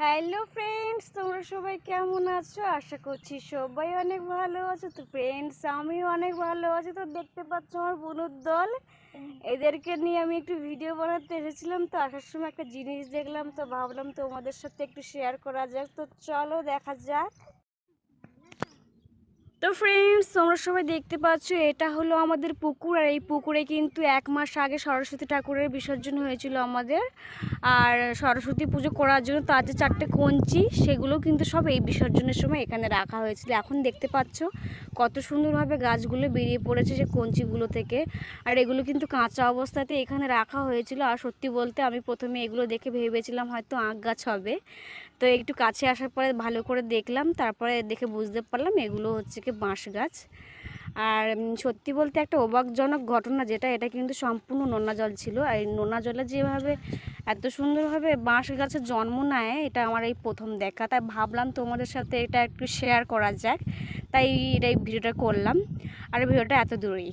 Hello friends, তোমরা সবাই কেমন আছো? আশা করছি সবাই অনেক ভালো আছো। তো ফ্রেন্ডস, আমিও অনেক ভালো আছি। তো দেখতে পাচ্ছ আমার বনুর দল, এদেরকে নিয়ে আমি একটু ভিডিও বানাতে এসেছিলাম। তো আসার সময় একটা জিনিস দেখলাম, তো ভাবলাম তোমাদের সাথে একটু শেয়ার করা যাক। তো চলো দেখা যাক। তো ফ্রেন্ডস, তোমরা সবাই দেখতে পাচ্ছ এটা হলো আমাদের পুকুর। আর এই পুকুরে কিন্তু 1 মাস আগে সরস্বতী ঠাকুরের বিসর্জন হয়েছিল আমাদের। আর সরস্বতী পুজো করার জন্য তার যে 4টে কঞ্চি, সেগুলো কিন্তু সব এই বিসর্জনের সময় এখানে রাখা হয়েছিল। এখন দেখতে পাচ্ছ কত সুন্দরভাবে গাছগুলো বেরিয়ে পড়েছে সে কঞ্চিগুলো থেকে। আর এগুলো কিন্তু কাঁচা অবস্থাতে এখানে রাখা হয়েছিল। আর সত্যি বলতে আমি প্রথমে এগুলো দেখে ভেবেছিলাম হয়তো আখ গাছ হবে। তো একটু কাছে আসার পরে ভালো করে দেখলাম, তারপরে দেখে বুঝতে পারলাম এগুলো হচ্ছে কি বাঁশ গাছ। আর সত্যি বলতে একটা অবাকজনক ঘটনা যেটা, এটা কিন্তু সম্পূর্ণ নোনা জল ছিল। আর এই নোনা জলে যেভাবে এত সুন্দরভাবে বাঁশ গাছের জন্ম নেয়, এটা আমার এই প্রথম দেখা। তাই ভাবলাম তোমাদের সাথে এটা একটু শেয়ার করা যাক, তাই এই ভিডিওটা করলাম। আর ভিডিওটা এত দূরেই।